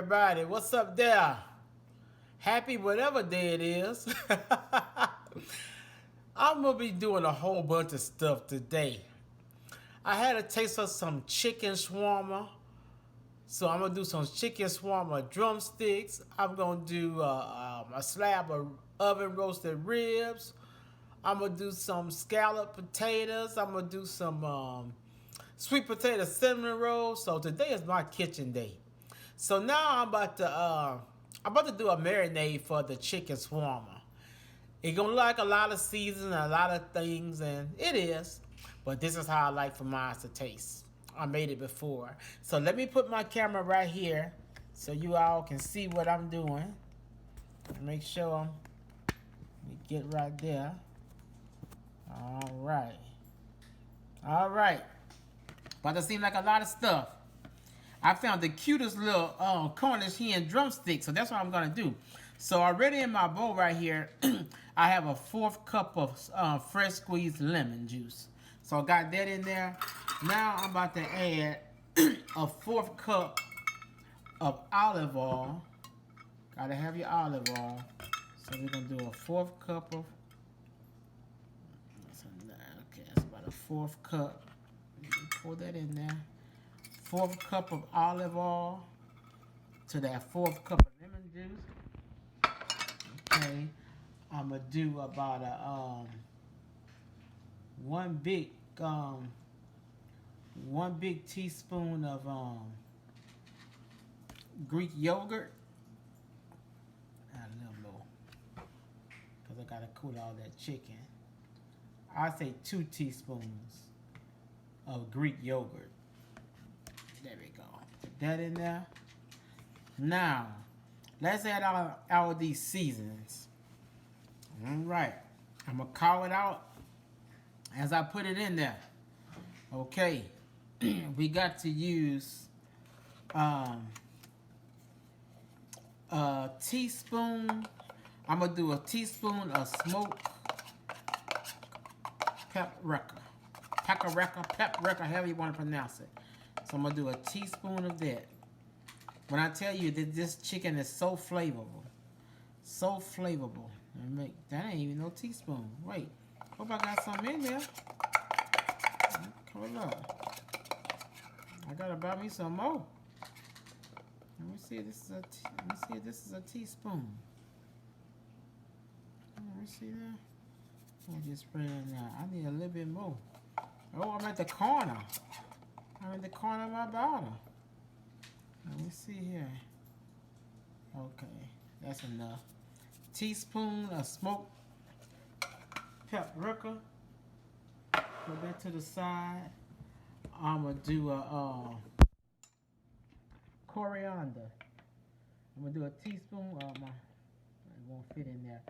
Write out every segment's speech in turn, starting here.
everybody. What's up there? Happy whatever day it is. I'm gonna be doing a whole bunch of stuff today. I had a taste of some chicken shawarma, so I'm gonna do some chicken shawarma drumsticks. I'm gonna do a slab of oven roasted ribs. I'm gonna do some scalloped potatoes. I'm gonna do some sweet potato cinnamon rolls. So today is my kitchen day. So now I'm about to do a marinade for the chicken shawarma. It's gonna like a lot of seasoning, a lot of things, and it is. But this is how I like for mine to taste. I made it before. So let me put my camera right here so you all can see what I'm doing. Make sure we get right there. Alright. Alright. But it seems like a lot of stuff. I found the cutest little Cornish hen drumstick, so that's what I'm gonna do. So already in my bowl right here, I have a 1/4 cup of fresh squeezed lemon juice. So I got that in there. Now I'm about to add a 1/4 cup of olive oil. Gotta have your olive oil. So we're gonna do a 1/4 cup of. Okay, that's about a 1/4 cup. Pour that in there. 1/4 cup of olive oil to that 1/4 cup of lemon juice. Okay, I'm gonna do about a one big teaspoon of Greek yogurt. Add a little more because I gotta cool all that chicken. I say 2 teaspoons of Greek yogurt. There we go. Put that in there. Now, let's add all of these seasonings. Alright. I'm going to call it out as I put it in there. Okay. We got to use a teaspoon. I'm going to do a teaspoon of smoked paprika. Paprika, however you want to pronounce it. So I'm going to do a teaspoon of that. When I tell you that this chicken is so flavorful. So flavorful. That ain't even no teaspoon. Wait. Hope I got some in there. Hold up. I got to buy me some more. Let me see if this is a teaspoon. Let me see that. I'll just spray it in there. I need a little bit more. Oh, I'm at the corner. I'm at the corner of my bottle. Let me see here. Okay, that's enough. Teaspoon of smoked paprika. Put that to the side. I'm gonna do a coriander. I'm gonna do a teaspoon of my. It won't fit in there.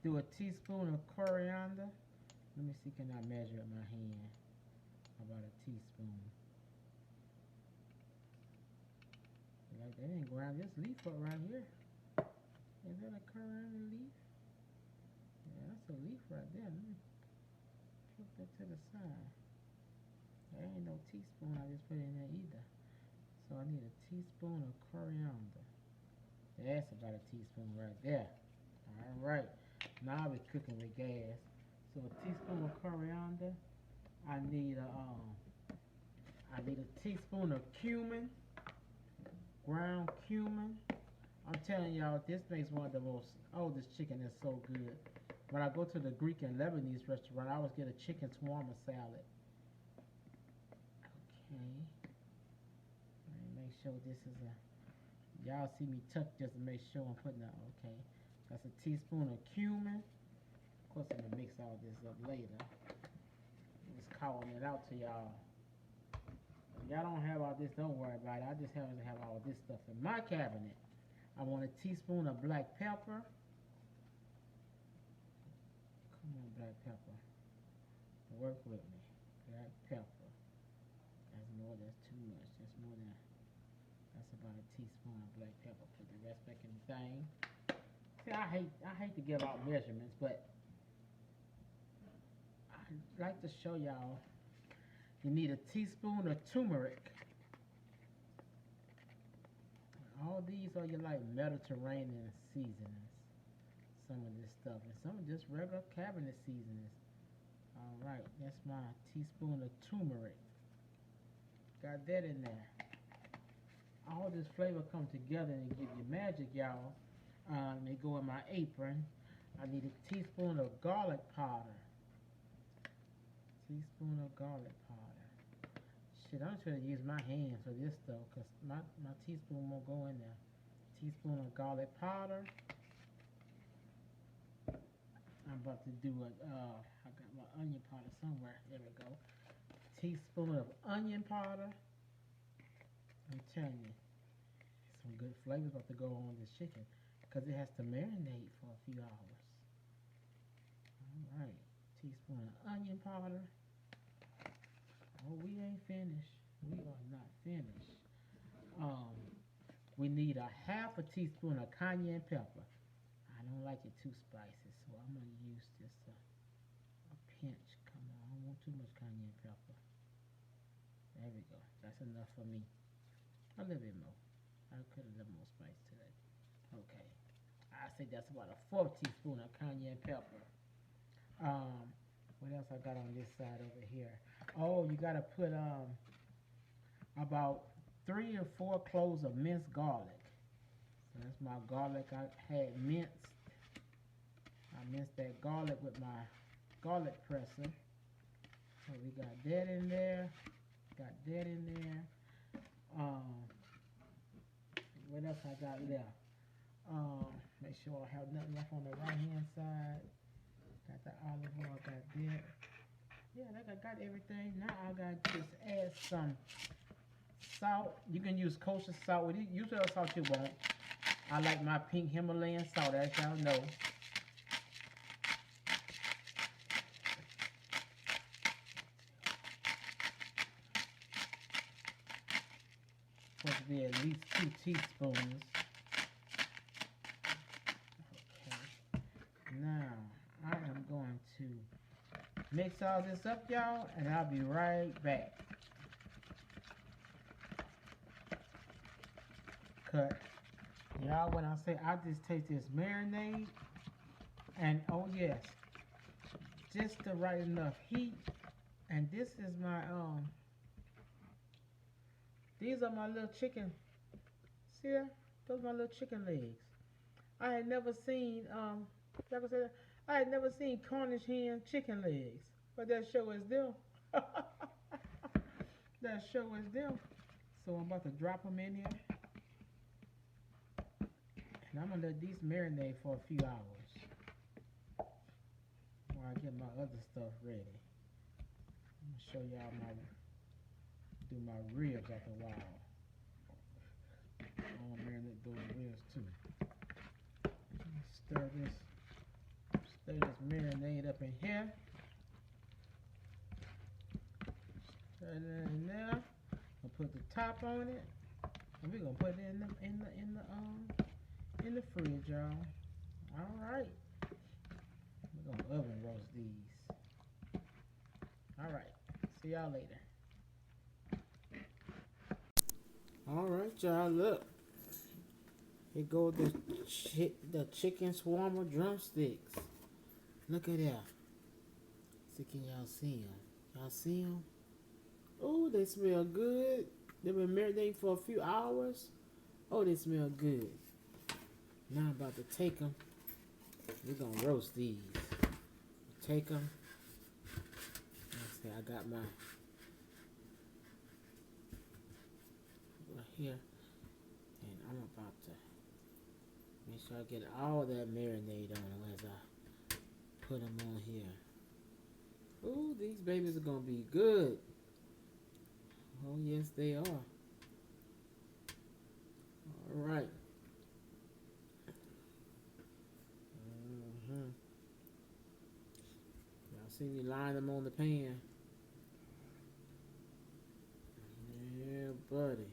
Do a teaspoon of coriander. Let me see, can I measure in my hand? About a teaspoon. Like they didn't ground this leaf up right here. Is that a coriander leaf? Yeah, that's a leaf right there. Let me put that to the side. There ain't no teaspoon I just put in there either. So I need a teaspoon of coriander. That's about a teaspoon right there. Alright. Now we're cooking with gas. So a teaspoon of coriander. I need a teaspoon of cumin, ground cumin. I'm telling y'all, this makes one of the most. Oh, this chicken is so good. When I go to the Greek and Lebanese restaurant, I always get a chicken shawarma salad. Okay. Let me make sure this is a. Y'all see me tuck just to make sure I'm putting that. Okay. That's a teaspoon of cumin. Of course, I'm gonna mix all this up later. Just calling it out to y'all. If y'all don't have all this, don't worry about it. I just happen to have all this stuff in my cabinet. I want a teaspoon of black pepper. Come on, black pepper. Work with me. Black pepper. That's too much. That's about a teaspoon of black pepper. Put the rest back in the thing. See, I hate to give out measurements, but I'd like to show y'all. You need a teaspoon of turmeric. All these are your like Mediterranean seasonings. Some of this stuff, and some are just regular cabinet seasonings. All right, that's my teaspoon of turmeric. Got that in there. All this flavor come together and give you magic, y'all. Let me go in my apron. I need a teaspoon of garlic powder. Teaspoon of garlic powder. Shit, I'm trying to use my hands for this stuff because my teaspoon won't go in there. Teaspoon of garlic powder. I'm about to do I got my onion powder somewhere. There we go. Teaspoon of onion powder. I'm telling you, some good flavors about to go on this chicken because it has to marinate for a few hours. All right, teaspoon of onion powder. Oh, we ain't finished. We are not finished. Um, we need a half a teaspoon of cayenne pepper. I don't like it too spicy, so I'm gonna use just a pinch. Come on, I don't want too much cayenne pepper. There we go. That's enough for me. A little bit more. I could have done more spice to that. Okay. I say that's about a fourth teaspoon of cayenne pepper. What else I got on this side over here? Oh, you gotta put about 3 or 4 cloves of minced garlic. So that's my garlic I had minced. I minced that garlic with my garlic presser. So we got that in there. Got that in there. What else I got left? Make sure I have nothing left on the right hand side. Got the olive oil, got that. Yeah, I got everything. Now I got to just add some salt. You can use kosher salt. Use whatever salt you want. I like my pink Himalayan salt, as y'all know. Supposed to be at least 2 teaspoons. Okay. Now I am going to mix all this up, y'all, and I'll be right back. Cut. Y'all, when I say I just taste this marinade, and oh yes, just the right enough heat. And this is my these are my little chicken. See that? Those are my little chicken legs. I had never seen like I said, I had never seen Cornish hen chicken legs, but that show is them. That show is them. So I'm about to drop them in here, and I'm gonna let these marinate for a few hours while I get my other stuff ready. I'm gonna show y'all my ribs after a while. I want to marinate those ribs too. Stir this marinade up in here. Stir it in there. I'll put the top on it, and we're gonna put it in the fridge, y'all. All right. We're gonna oven roast these. All right. See y'all later. All right, y'all. Look, here go the chicken shawarma drumsticks. Look at that. See, can y'all see them? Y'all see them? Oh, they smell good. They've been marinating for a few hours. Oh, they smell good. Now I'm about to take them. We're gonna roast these. Take them. Let's see, I got my right here, and I'm about to make sure I get all that marinade on them as I put them on here. Ooh, these babies are gonna be good. Oh yes, they are. All right. Y'all see me line them on the pan? Yeah, buddy.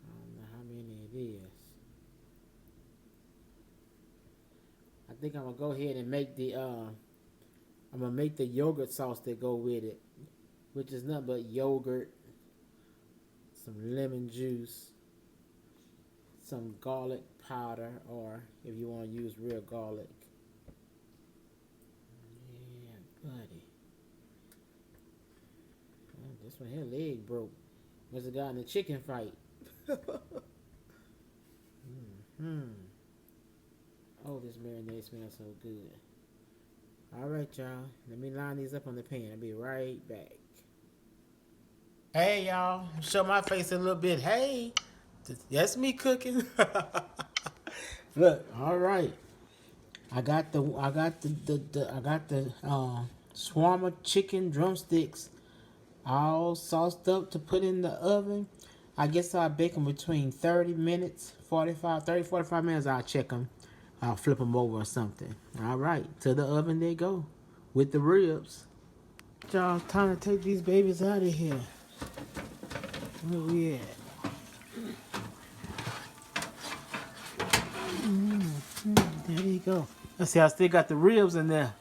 I don't know how many it is. I think I'm gonna go ahead and make the yogurt sauce that go with it, which is nothing but yogurt, some lemon juice, some garlic powder, or if you want to use real garlic. Yeah, buddy. Oh, this one here leg broke. Must have gotten a chicken fight. Oh, this marinade smells so good. Alright, y'all. Let me line these up on the pan. I'll be right back. Hey, y'all. Show my face a little bit. Hey. That's me cooking. Look, alright. I got the shawarma chicken drumsticks all sauced up to put in the oven. I guess I'll bake them between 30 minutes, 45 minutes. I'll check them. I'll flip them over or something. All right, to the oven they go with the ribs. Y'all, time to take these babies out of here. Where we at? There you go. Let's see, I still got the ribs in there.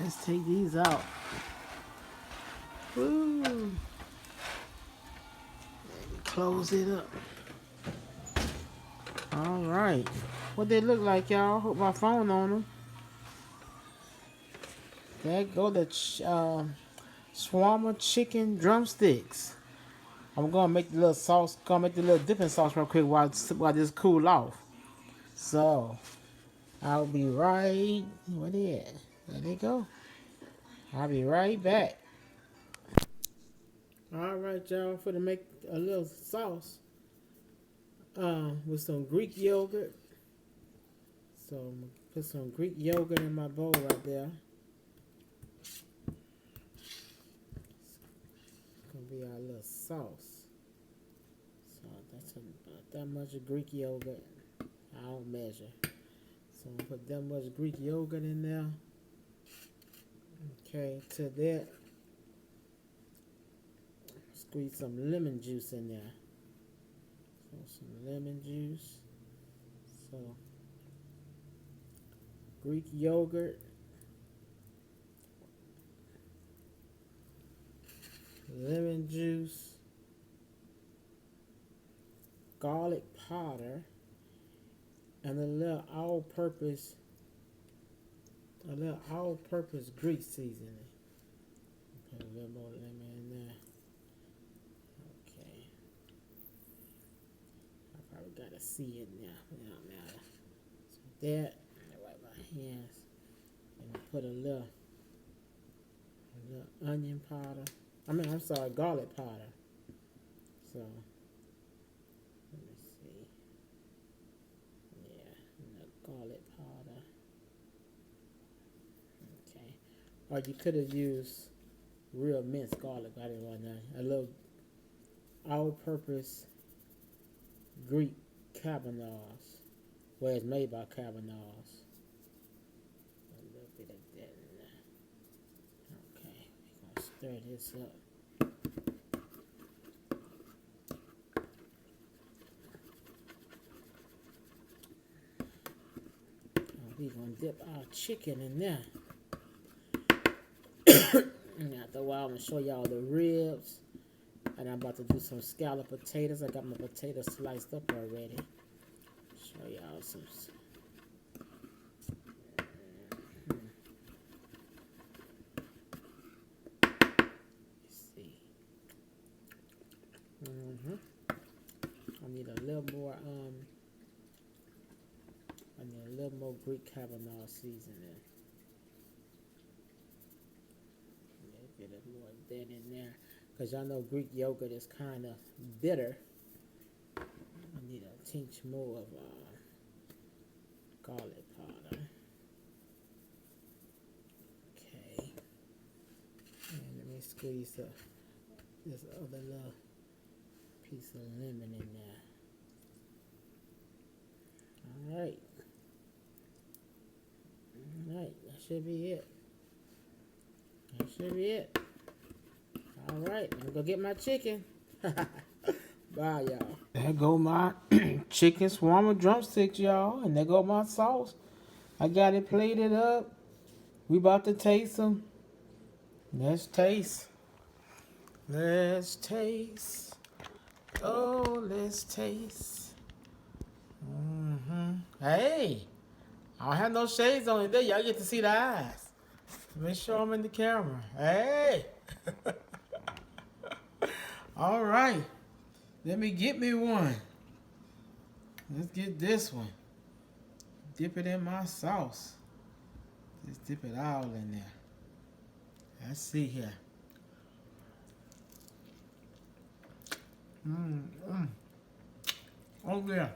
Let's take these out. Woo. Close it up. All right. What they look like, y'all? Put my phone on them. There go the shawarma chicken drumsticks. I'm gonna make the little sauce. Gonna make the little dipping sauce real quick while this cool off. So I'll be right. Where they at? There they go. I'll be right back. All right, y'all. For to make a little sauce with some Greek yogurt. So I'm gonna put some Greek yogurt in my bowl right there. It's gonna be our little sauce. So that's about that much Greek yogurt. I don't measure. So I'm gonna put that much Greek yogurt in there. Okay, to that, squeeze some lemon juice in there. So some lemon juice. So Greek yogurt, lemon juice, garlic powder, and a little all-purpose Greek seasoning. Put a little more lemon in there. Okay. I probably got a C in there. It don't matter. So that, I wipe my hands, and put a little onion powder. I'm sorry, garlic powder. So let me see. Yeah, garlic powder. Okay. Or you could have used real minced garlic. I didn't want that. A little all-purpose Greek carbonars. Well, it's made by carbonars. A little bit of that in there. Okay, we're gonna stir this up. We're gonna dip our chicken in there. And after a while, I'm gonna show y'all the ribs. And I'm about to do some scalloped potatoes. I got my potatoes sliced up already. Show y'all some. Let's see. I need a little more. I need a little more Greek carbonara seasoning. A little bit of more of that in there. Because y'all know Greek yogurt is kind of bitter. I need a tinge more of garlic powder. Okay. And let me squeeze this other little piece of lemon in there. Alright. Alright, that should be it. That should be it. Alright, I'm gonna go get my chicken. Bye, y'all. There go my chicken shawarma drumsticks, y'all. And there go my sauce. I got it plated up. We about to taste them. Let's taste. Let's taste. Oh, let's taste. Hey, I don't have no shades on today. Y'all get to see the eyes. Make sure I'm in the camera. Hey. All right. Let me get me one. Let's get this one. Dip it in my sauce. Just dip it all in there. Let's see here. Oh yeah.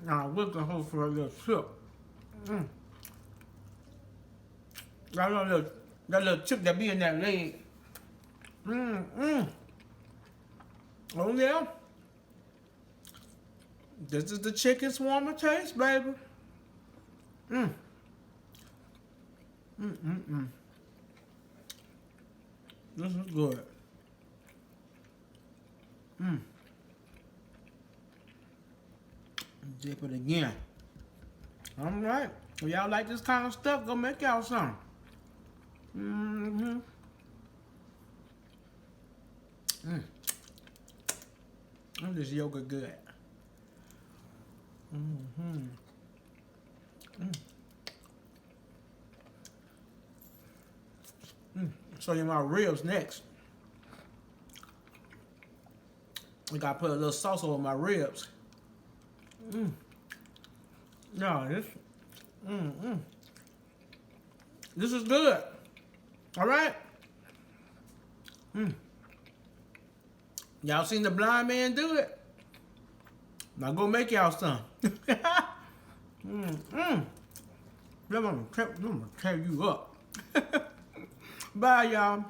Now we're gonna hold for a little chip. That little chip that be in that leg. Oh yeah. This is the chicken shawarma taste, baby. This is good. Dip it again. All right. Well, y'all like this kind of stuff? Go make y'all some. Oh, this yogurt good. Show you my ribs next. We gotta put a little sauce over my ribs. No, this is good. All right. Y'all seen the blind man do it? Now go make y'all some. I'm gonna tear you up. Bye, y'all.